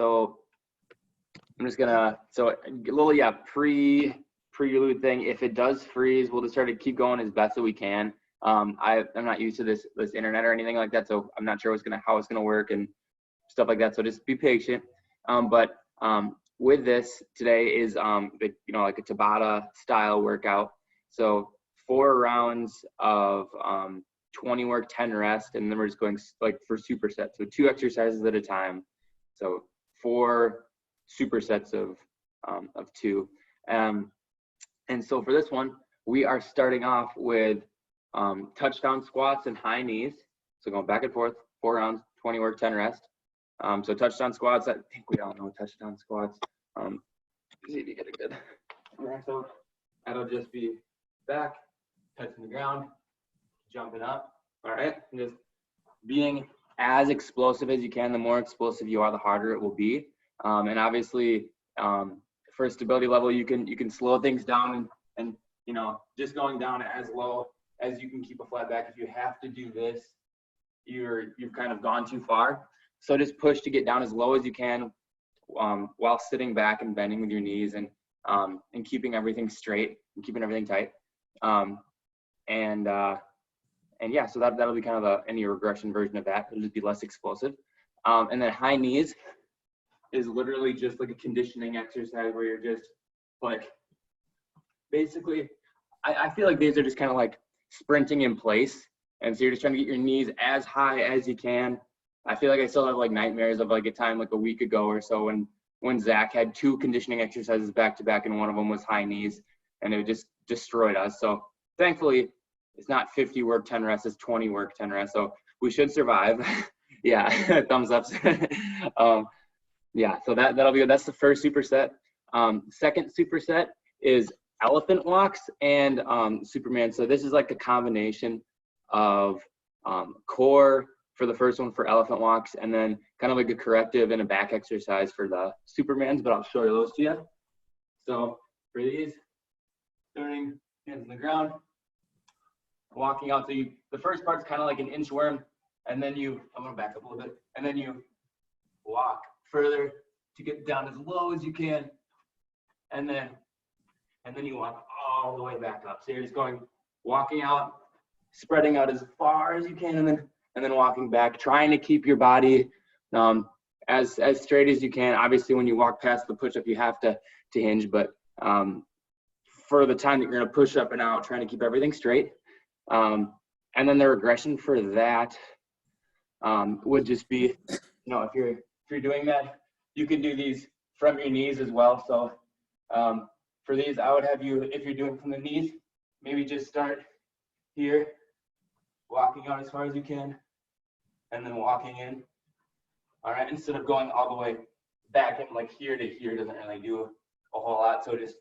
So I'm just gonna, so a little, yeah, prelude thing. If it does freeze, we'll just try to keep going as best that we can. I'm not used to this internet or anything like that, so I'm not sure how it's gonna work and stuff like that. So just be patient. But with this today is like a Tabata style workout. So 4 rounds of 20 work, 10 rest, and then we're just going like for supersets. So 2 exercises at a time. So 4 supersets of 2. And so for this one, we are starting off with touchdown squats and high knees. So going back and forth, 4 rounds, 20 work, 10 rest. So touchdown squats, I think we all know touchdown squats. See if you get a good. So that'll just be back, touching the ground, jumping up. All right, and just being as explosive as you can. The more explosive you are, the harder it will be. And obviously, for a stability level, you can slow things down and just going down as low as you can keep a flat back. If you have to do this, you've kind of gone too far. So just push to get down as low as you can while sitting back and bending with your knees and keeping everything straight and keeping everything tight. And yeah, so that'll be kind of any regression version of that. It'll just be less explosive. And then high knees is literally just like a conditioning exercise where you're just like, basically, I feel like these are just kind of like sprinting in place. And so you're just trying to get your knees as high as you can. I feel like I still have like nightmares of like a time like a week ago or so when Zach had 2 conditioning exercises back to back and one of them was high knees and it just destroyed us. So thankfully it's not 50 work, 10 rest, it's 20 work, 10 rest. So we should survive. Yeah, thumbs up. Yeah, so that'll be good. That's the first superset. Second superset is elephant walks and Superman. So this is like a combination of core for the first one for elephant walks, and then kind of like a corrective and a back exercise for the Supermans, but I'll show you those to you. So for these, starting hands on the ground, walking out. So the first part's kind of like an inchworm, and then I'm gonna back up a little bit, and then you walk further to get down as low as you can, and then you walk all the way back up. So you're just walking out, spreading out as far as you can, and then walking back, trying to keep your body as straight as you can. Obviously, when you walk past the push-up, you have to hinge, but for the time that you're gonna push up and out, trying to keep everything straight. And then the regression for that would just be, if you're doing that, you can do these from your knees as well. So for these, I would have you, if you're doing from the knees, maybe just start here, walking out as far as you can, and then walking in. All right, instead of going all the way back and like here to here doesn't really do a whole lot. So just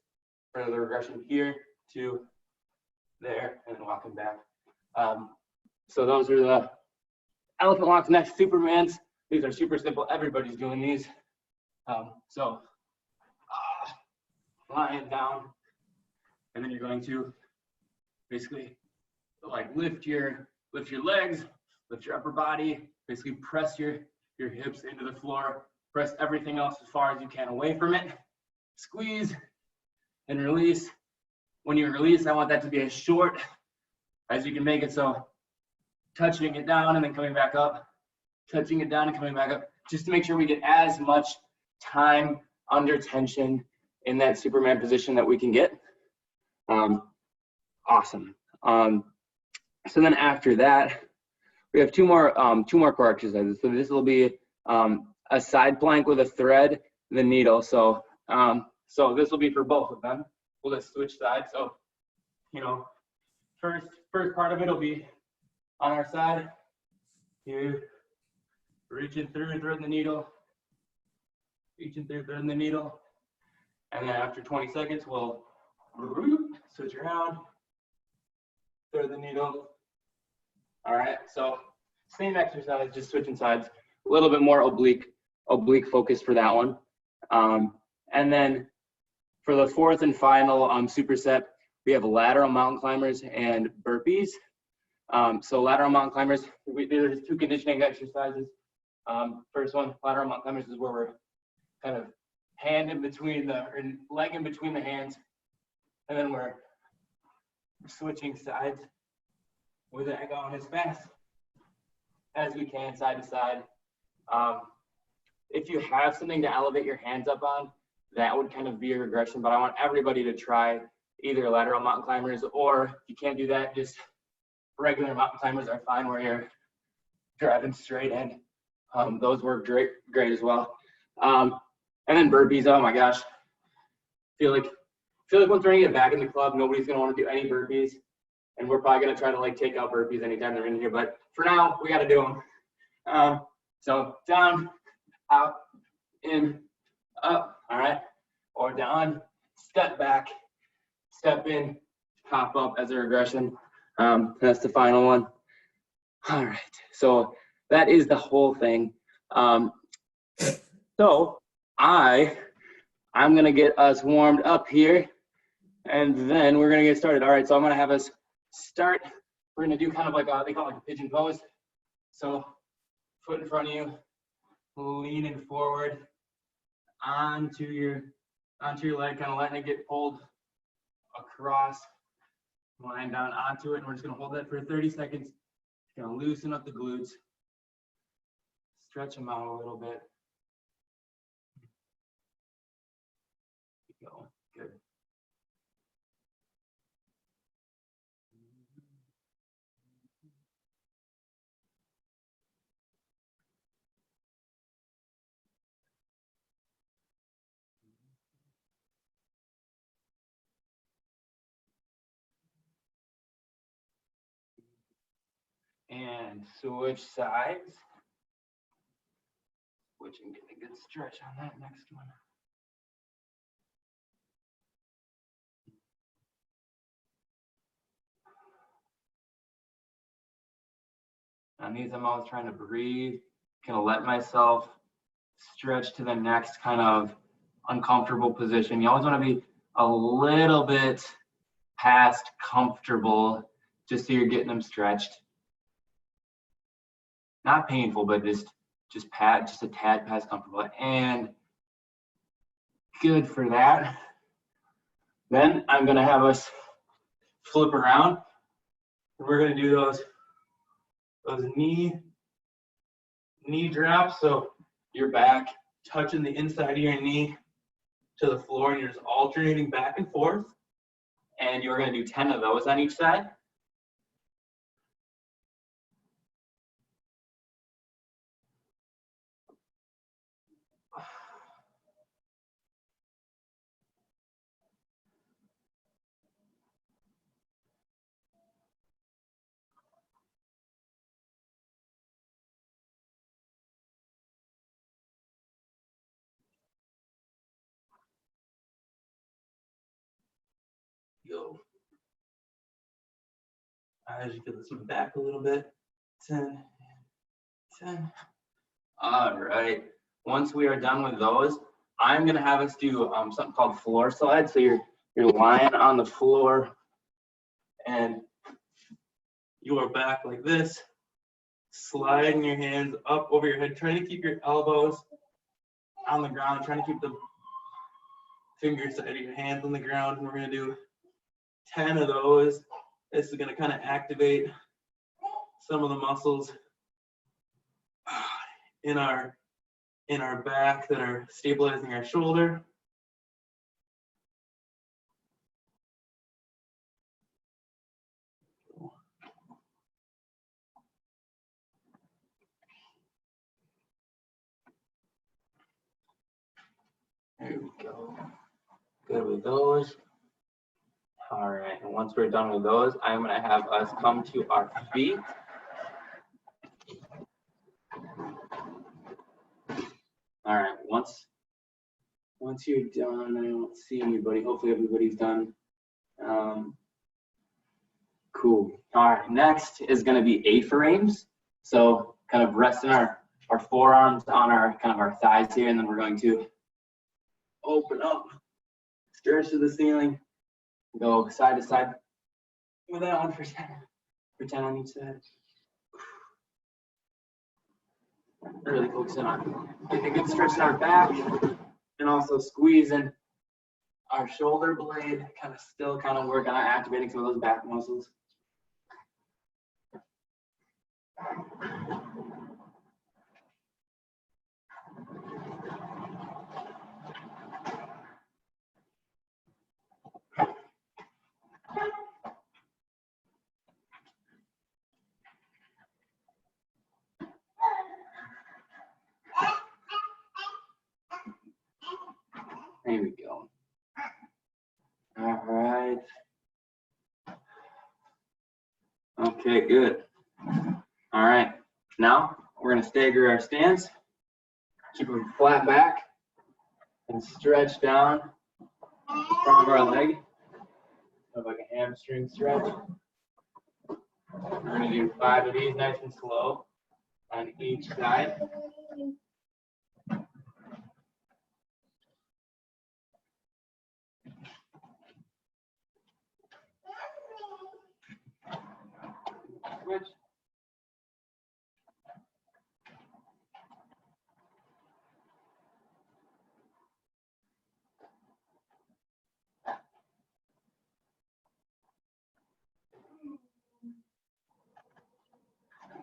further regression here to there, and then walking back. So those are the elephant walks. Next, Supermans. These are super simple. Everybody's doing these. So lying down, and then you're going to basically like lift your legs, lift your upper body, basically press your hips into the floor, press everything else as far as you can away from it, squeeze and release. When you release, I want that to be as short as you can make it. So touching it down and then coming back up, touching it down and coming back up, just to make sure we get as much time under tension in that Superman position that we can get. Awesome. So then after that, we have two more core exercises. So this will be a side plank with a thread and a needle. So this will be for both of them. We'll just switch sides. So, first part of it will be on our side. Here, reaching through, threading the needle. Reaching through, threading the needle. And then after 20 seconds, we'll switch around, thread the needle. All right, so same exercise, just switching sides. A little bit more oblique focus for that one. And then for the fourth and final superset, we have lateral mountain climbers and burpees. So lateral mountain climbers, there's 2 conditioning exercises. First one, lateral mountain climbers, is where we're kind of hand in between the, or leg in between the hands. And then we're switching sides with it going as fast as we can, side to side. If you have something to elevate your hands up on, that would kind of be your regression, but I want everybody to try either lateral mountain climbers, or if you can't do that, just regular mountain climbers are fine where you're driving straight in. Those work great as well. And then burpees, oh my gosh. Feel like once we're gonna get back in the club, nobody's gonna want to do any burpees. And we're probably gonna try to like take out burpees anytime they're in here, but for now, we gotta do them. So down, out, in, up, all right? Or down, step back, step in, hop up as a regression. That's the final one. All right, so that is the whole thing. So I'm gonna get us warmed up here, and then we're gonna get started. All right, so I'm gonna have us start. We're gonna do kind of like they call it like a pigeon pose. So foot in front of you, leaning forward onto your leg, kind of letting it get pulled across, lying down onto it, and we're just gonna hold that for 30 seconds. Gonna loosen up the glutes, stretch them out a little bit. Go. Good. And switch sides. Switch and get a good stretch on that next one. On these, I'm always trying to breathe, kind of let myself stretch to the next kind of uncomfortable position. You always want to be a little bit past comfortable, just so you're getting them stretched. Not painful, but just a tad past comfortable. And good for that. Then I'm gonna have us flip around. We're gonna do those knee drops. So your back touching the inside of your knee to the floor, and you're just alternating back and forth. And you're gonna do 10 of those on each side. Go. As you can listen back a little bit. 10, 10. All right. Once we are done with those, I'm gonna have us do something called floor slide. So you're lying on the floor, and you are back like this, sliding your hands up over your head, trying to keep your elbows on the ground, trying to keep the fingers of your hands on the ground. And we're gonna do 10 of those. This is gonna kind of activate some of the muscles in our back that are stabilizing our shoulder. There we go. Good with those. All right, and once we're done with those, I'm gonna have us come to our feet. All right, once you're done, I don't see anybody. Hopefully everybody's done. Cool. All right, next is gonna be A-frames. So kind of resting our forearms on our thighs here, and then we're going to open up, stretch to the ceiling, go side to side with that one for 10 on each side. Really focusing on getting a good stretch in our back, and also squeezing our shoulder blade, still working on activating some of those back muscles. There we go. All right. Okay, good. All right. Now we're going to stagger our stance. Keep them flat back and stretch down the front of our leg. So like a hamstring stretch. We're going to do 5 of these nice and slow on each side. Switch.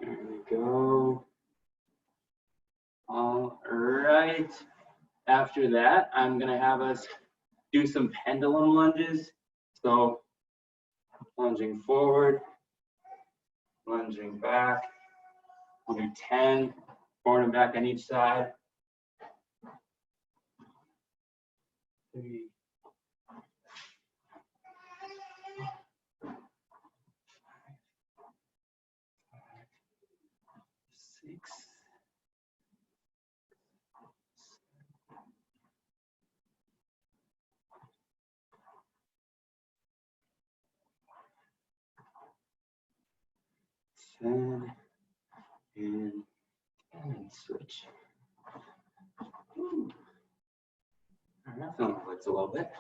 There we go. All right. After that, I'm going to have us do some pendulum lunges. So lunging forward, lunging back. We'll do 10 forward and back on each side. 3, 6, 7, and switch. Ooh. All right, feeling my legs a little bit.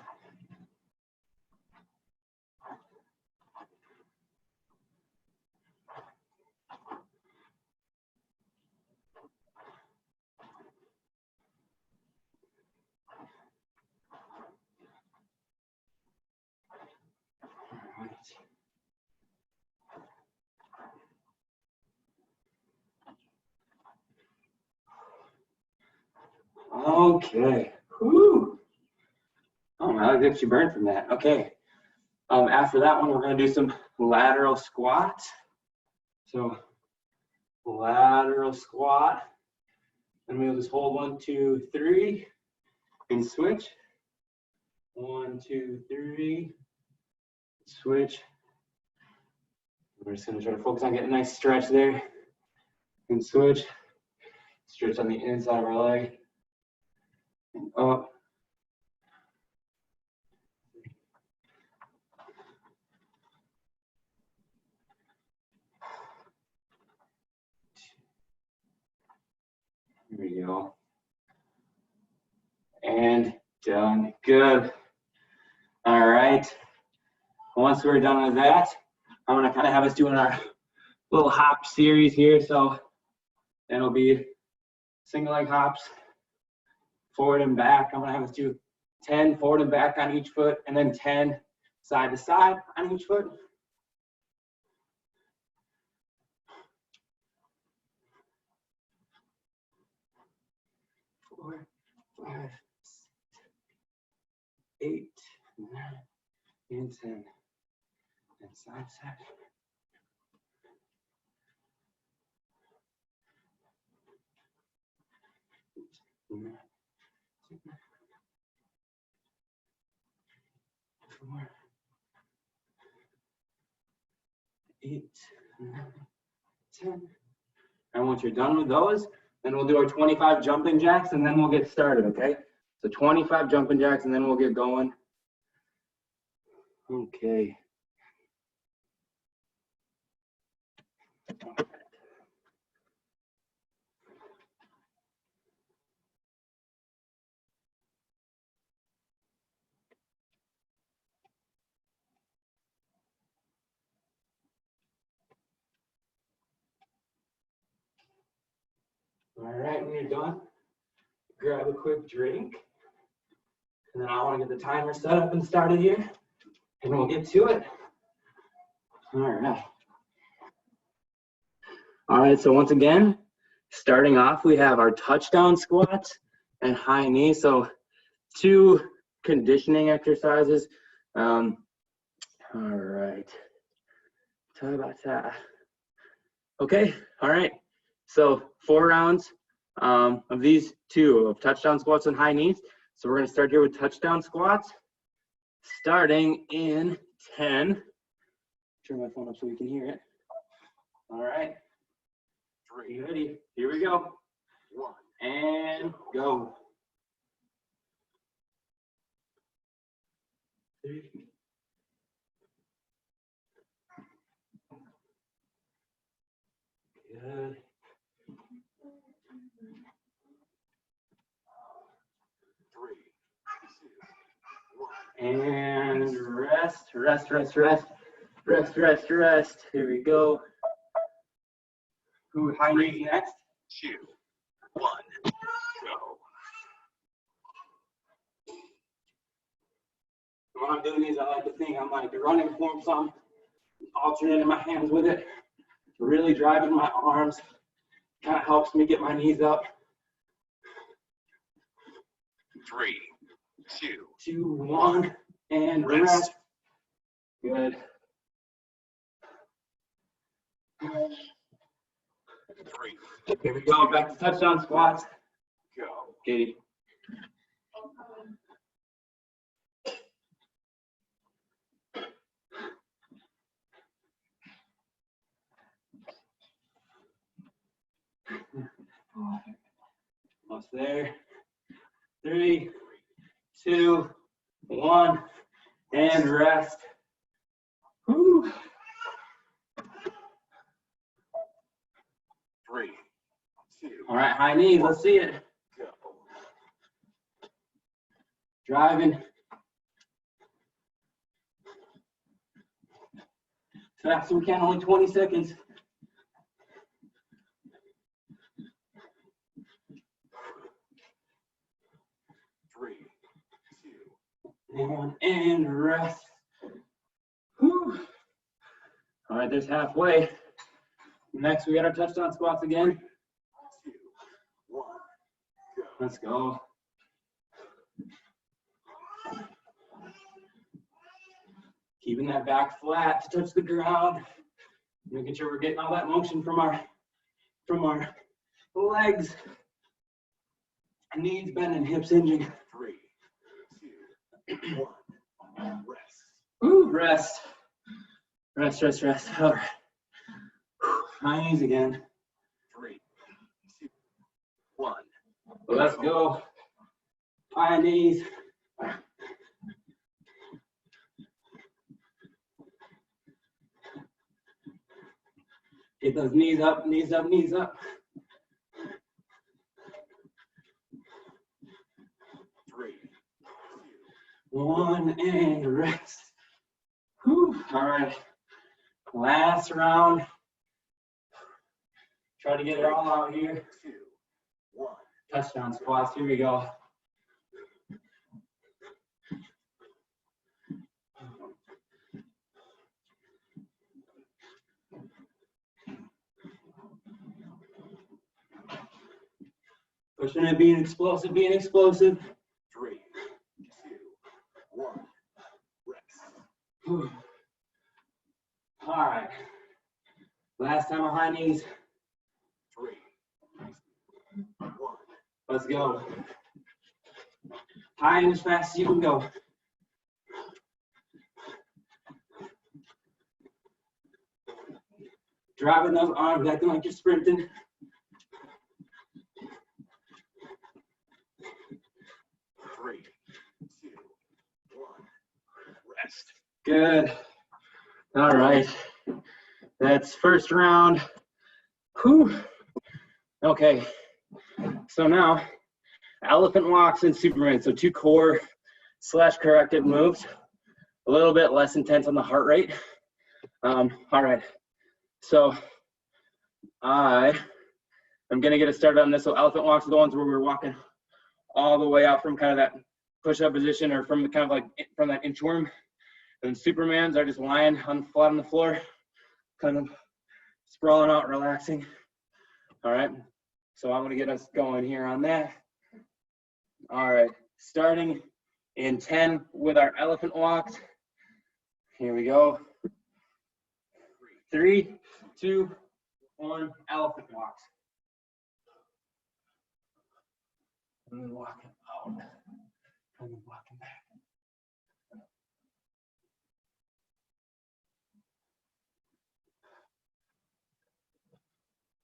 Okay. Whew. Oh, my legs actually burned from that. Okay. After that one, we're going to do some lateral squats. So lateral squat. And we'll just hold 1, 2, 3 and switch. 1, 2, 3. Switch. We're just going to try to focus on getting a nice stretch there. And switch. Stretch on the inside of our leg. And up. Here we go. And done. Good. All right. Once we're done with that, I'm going to have us doing our little hop series here. So it'll be single leg hops, forward and back. I'm going to have us do 10 forward and back on each foot, and then 10 side to side on each foot. Four, 5, 6, 8, 9, and 10. And side to side. 4, 8, 9, 10. And once you're done with those, then we'll do our 25 jumping jacks, and then we'll get started, okay? So 25 jumping jacks, and then we'll get going. Okay. All right, when you're done, grab a quick drink. And then I want to get the timer set up and started here, and we'll get to it. All right. All right, so once again, starting off, we have our touchdown squats and high knees. So 2 conditioning exercises. All right. Tabata. Okay, all right. So 4 rounds of these 2 of touchdown squats and high knees. So we're gonna start here with touchdown squats, starting in 10. Turn my phone up so we can hear it. All right. 3. Ready? Here we go. 1 and go. 3. Good. 3, 2, 1. And rest, rest, rest, rest, rest, rest, rest. Here we go. Who high knees next? 2, 1, go. When I'm doing these, I like to think I'm like running form some, alternating my hands with it, really driving my arms. Kind of helps me get my knees up. 3, 2, 1, and rest. Good. 3. Here we go. Back to touchdown squats. Go. Katie. Almost there. 3, 2, 1, and rest. Whew. 3, 2. All right, high knees. Let's see it. Go. Driving. Fast as we can. Only 20 seconds. 3, 2, 1, and rest. Whew. All right, there's halfway. Next, we got our touchdown squats again. 2, 1, go. Let's go. Keeping that back flat to touch the ground. Making sure we're getting all that motion from our legs. Knees bending, hips hinging. 3, 2, 1. Rest. Ooh, rest. Rest, rest, rest. All right. High knees again. 3, 2, 1. Let's go. High knees. Get those knees up, knees up, knees up. 3, 2, 1, and rest. Whew. All right. Last round. Try to get it all out here. 2, 1. Touchdown squats. Here we go. Pushing it, being explosive, being explosive. 3, 2, 1. Rest. Whew. All right. Last time on high knees. 3, 2, 1. Let's go. High and as fast as you can go. Driving those arms, acting like you're sprinting. 3, 2, 1. Rest. Good. All right. That's first round. Whew. Okay. So now, elephant walks and Superman. So 2 core / corrective moves. A little bit less intense on the heart rate. All right. So I am going to get us started on this. So elephant walks are the ones where we're walking all the way out from kind of that push-up position, or from kind of like from that inchworm. And Supermans are just lying flat on the floor, kind of sprawling out, relaxing. All right, so I'm gonna get us going here on that. All right, starting in 10 with our elephant walks. Here we go. 3, 2, 1, elephant walks. And then walking out, and then walking back.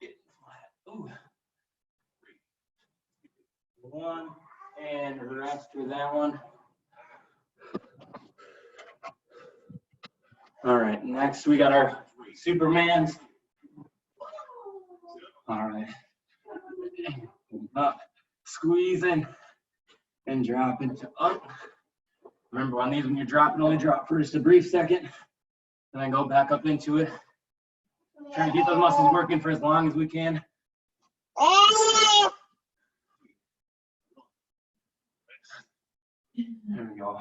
Get flat. Ooh. 1, and rest with that one. All right, next we got our Supermans. All right. Up, squeezing, and dropping to up. Remember on these, when you're dropping, only drop for just a brief second, and then go back up into it. Trying to keep those muscles working for as long as we can. There we go.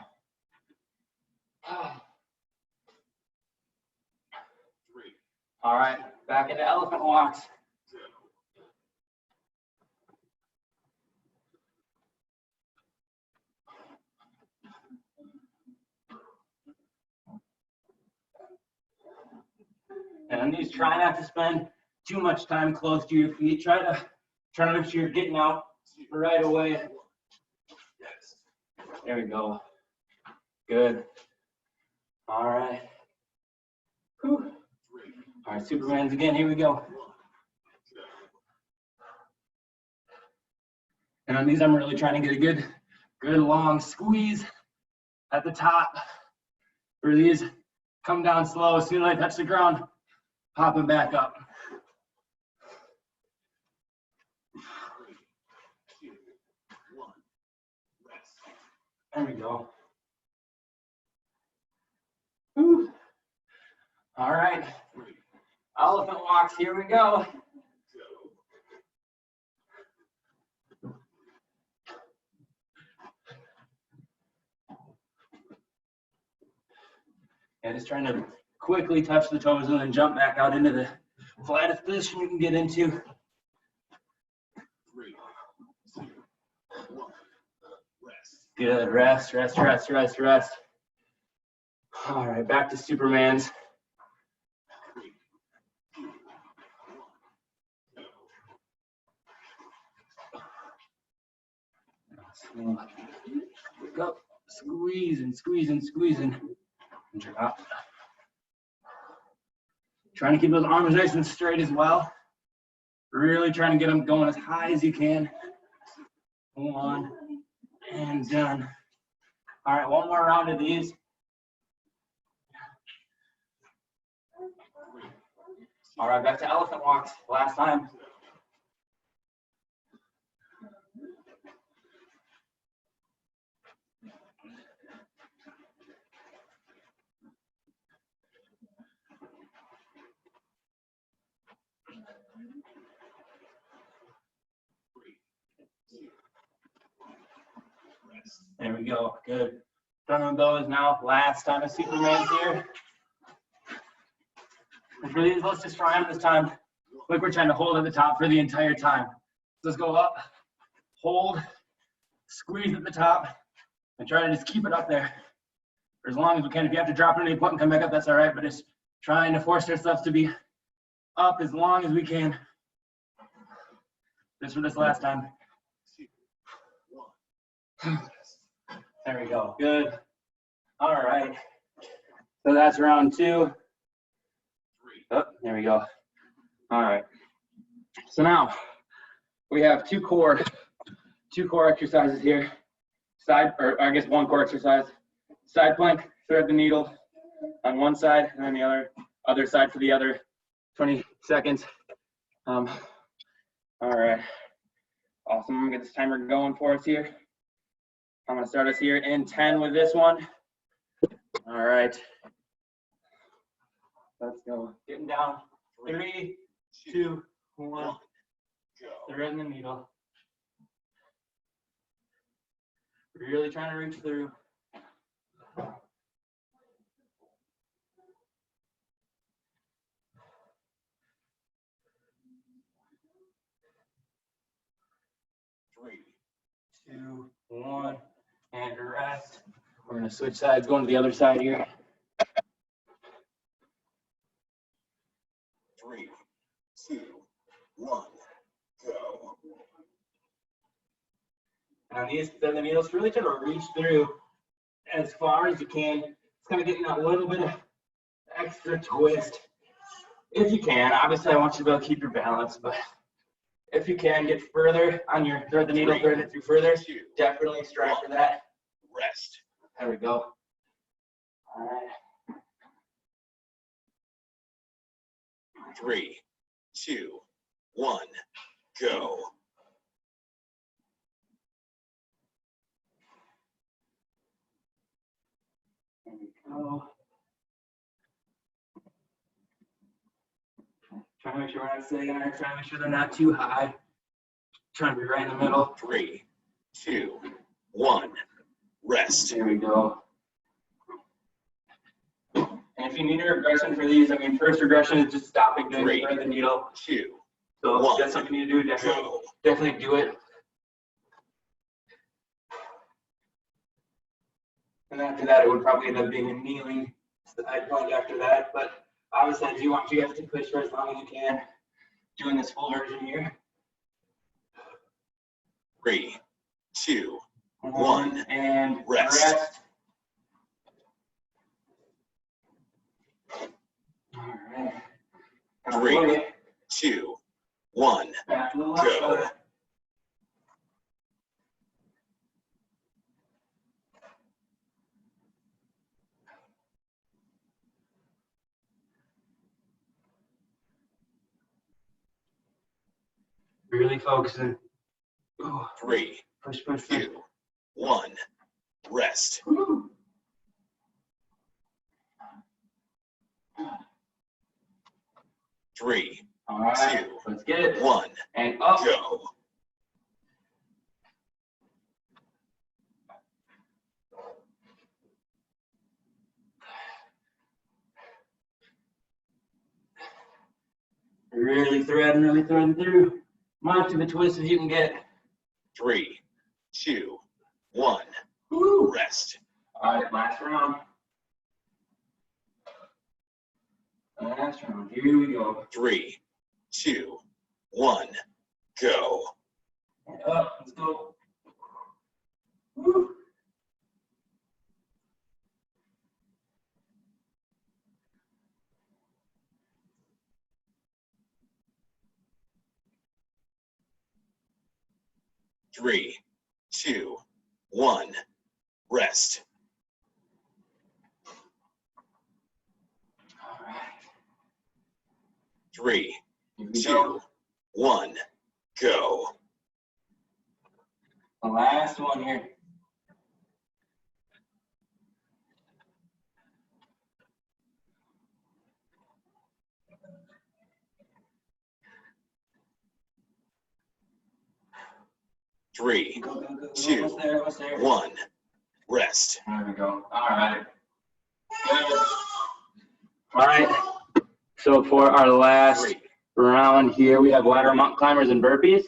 All right, back into elephant walks. And on these, try not to spend too much time close to your feet. Try to make sure you're getting out right away. There we go. Good. All right. Whew. All right, Supermans again. Here we go. And on these, I'm really trying to get a good long squeeze at the top. For these, come down slow. As soon as I touch the ground, popping back up. There we go. Whew. All right, elephant walks, here we go. And just trying to quickly touch the toes and then jump back out into the flattest position you can get into. 3, 2, 1, rest. Good, rest. All right, back to Supermans. 3, 2, 1, go. Go, squeezing. Drop. Trying to keep those arms nice and straight as well. Really trying to get them going as high as you can. 1, and done. All right, one more round of these. All right, back to elephant walks. Last time. There we go. Good. Done with those now. Last time of Superman's here. And for these, let's just try them this time. Like we're trying to hold at the top for the entire time. Let's go up, hold, squeeze at the top, and try to just keep it up there for as long as we can. If you have to drop it at any point and come back up, that's all right. But just trying to force ourselves to be up as long as we can. Just for this last time. 2, 1. There we go. Good. All right. So that's round 2. Oh, there we go. All right. So now we have two core exercises here. Or I guess one core exercise. Side plank, thread the needle on one side, and then the other side for the other 20 seconds. All right. Awesome. I'm gonna get this timer going for us here. I'm gonna start us here in 10 with this one. All right. Let's go. Getting down. 3, 2, 1. Go. Thread the needle. Really trying to reach through. Three, 2, 1, and rest. We're gonna switch sides, going to the other side here. 3, 2, 1, go. On these feather needles, really try to reach through as far as you can. It's kind of getting that little bit of extra twist. If you can, obviously I want you to be able to keep your balance, but if you can get further on your thread the needle, thread it through further, definitely strive for that. Rest. There we go. All right. 3, 2, 1, go. There we go. Trying to make sure we're not sitting there, trying to make sure they're not too high. Trying to be right in the middle. 3, 2, 1, rest. There we go. And if you need a regression for these, I mean, first regression is just stopping doing the thread the needle. 2, So if 1, that's something you do, go. definitely do it. And after that, it would probably end up being a kneeling side plunge after that. But obviously, I do want you guys to push for as long as you can doing this full version here. 3, 2, 1, and rest. All right. 3, 2, 1, Back to the left go. side. Really focusing. Ooh, 3, push, push, push. 2, 1, rest. Woo. 3, All right, 2, let's get it. 1, And up. go. Really threading through. Much of a twist as you can get. 3, 2, 1, Woo. rest. All right, last round. Last round. Here we go. 3, 2, 1, go. And up. Let's go. Woo. Three, 2, 1, rest. All right. 3, Here we 2, go. 1, go. The last one here. Three, Go, go, go, go. 2, Almost there. 1, rest. There we go. All right. Good. All right. So for our last 3, round here, we have lateral mountain climbers and burpees.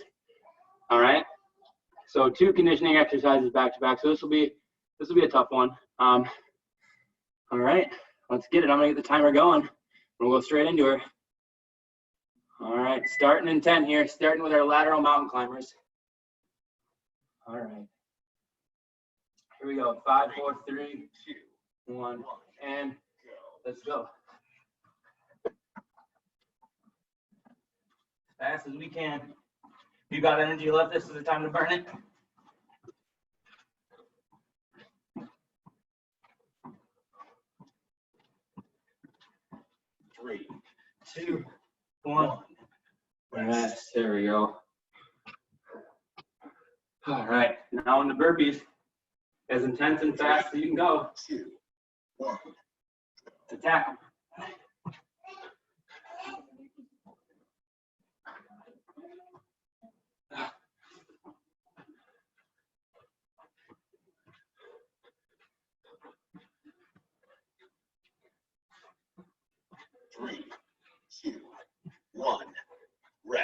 All right. So 2 conditioning exercises back to back. So this will be a tough one. All right. Let's get it. I'm gonna get the timer going. We'll go straight into her. All right. Starting in 10 here. Starting with our lateral mountain climbers. All right. Here we go. 5, 4, 3, 2, 1, and let's go. Fast as we can. If you got energy left, this is the time to burn it. Three, 2, 1. Rest. There we go. All right. Now on the burpees. As intense and fast as you can go. 2, 1. To attack them.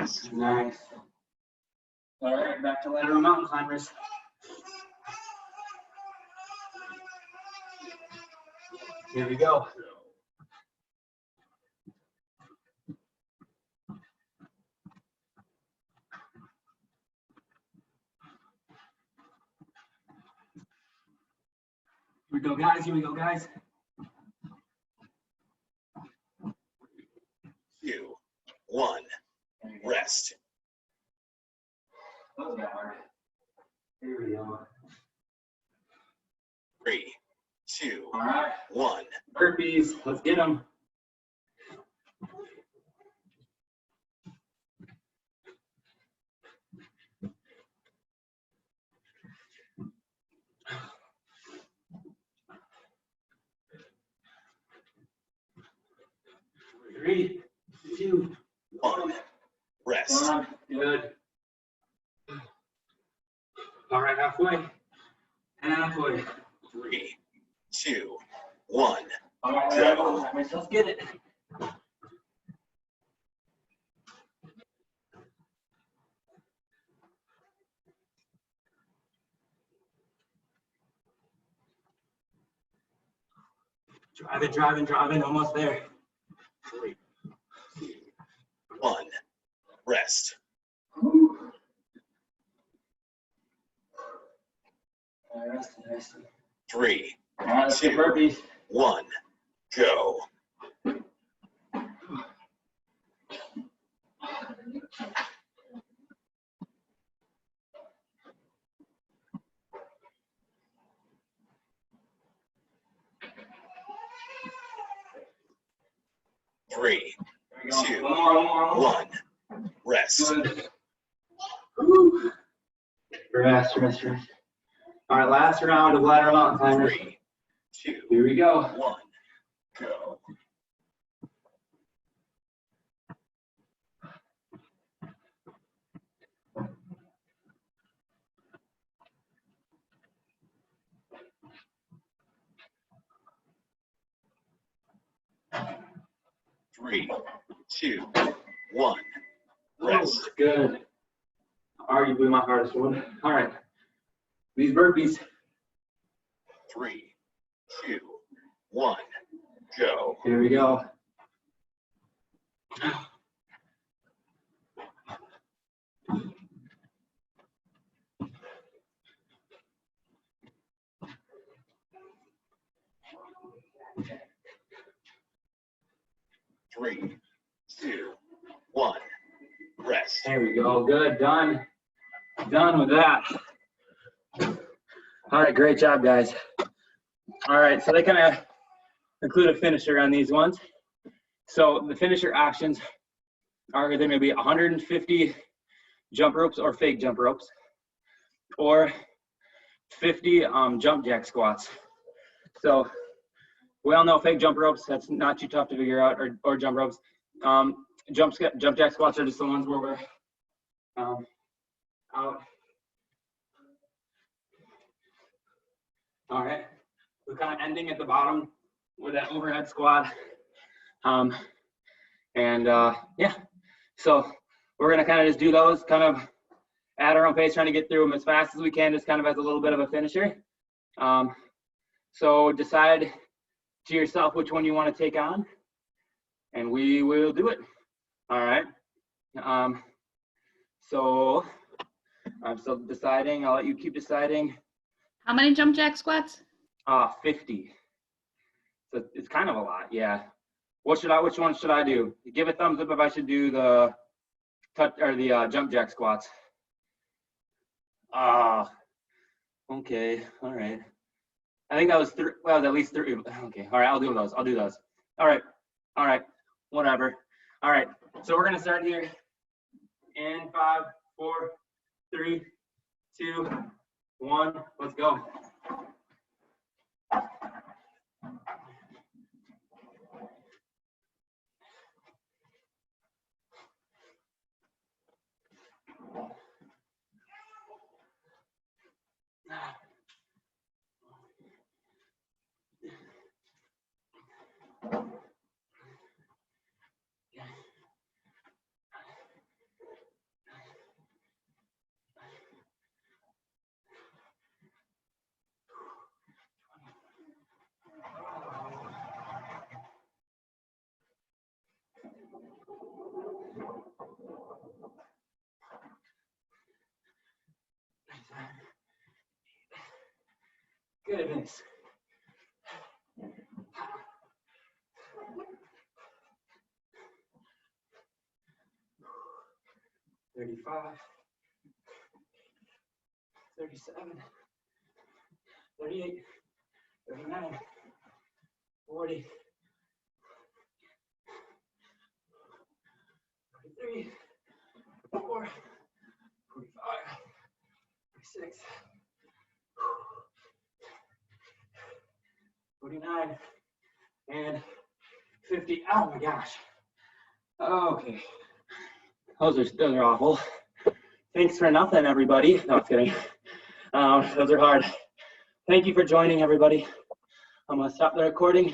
rest. Nice. All right, back to lateral mountain climbers. Here we go. Here we go, guys. Here we go, guys. 2, 1, rest. That was hard. Here we go. 3, 2, All right. 1. Burpees. Let's get them. Three, 2, 1, rest. 1. Good. All right, halfway. Halfway. 3, 2, 1. All right, Go. let's get it. Driving, driving, driving. Almost there. 3, 2, 1, rest. All right, rest. 3, All right, let's get burpees. 1, go. Three, There we go. 2, One more. 1, rest. Good. Woo. Rest. All right, last round of lateral mountain climbers. 3, 2, Here we go. 1, go. Three, 2, 1, rest. Oh, good. Arguably my hardest one. All right. These burpees. 3, 2, 1, go. Here we go. Three, 2, 1, rest. There we go. Good. Done. Done with that. All right. Great job, guys. All right. So they kind of include a finisher on these ones. So the finisher actions are either maybe 150 jump ropes or fake jump ropes, or 50 jump jack squats. So we all know fake jump ropes, that's not too tough to figure out, or jump ropes. Jump jack squats are just the ones where we're out. All right, we're kind of ending at the bottom with that overhead squat. Yeah, so we're gonna kind of just do those kind of at our own pace, trying to get through them as fast as we can, just kind of as a little bit of a finisher. So decide to yourself which one you want to take on, and we will do it. All right. So I'm still deciding. I'll let you keep deciding. How many jump jack squats? 50. So it's kind of a lot, yeah. Which one should I do? Give a thumbs up if I should do the jump jack squats. Okay, all right. I think that was three. Well, at least 3. Okay, all right. I'll do those. All right, whatever. All right. So we're gonna start here in 5, 4, 3, 2, 1. Let's go. Goodness. 35, 37, 38, 39, 40, 43, 44, 45, 46, 49, and 50. Oh my gosh. Okay. Those are awful. Thanks for nothing, everybody. No, I'm kidding. Those are hard. Thank you for joining, everybody. I'm gonna stop the recording.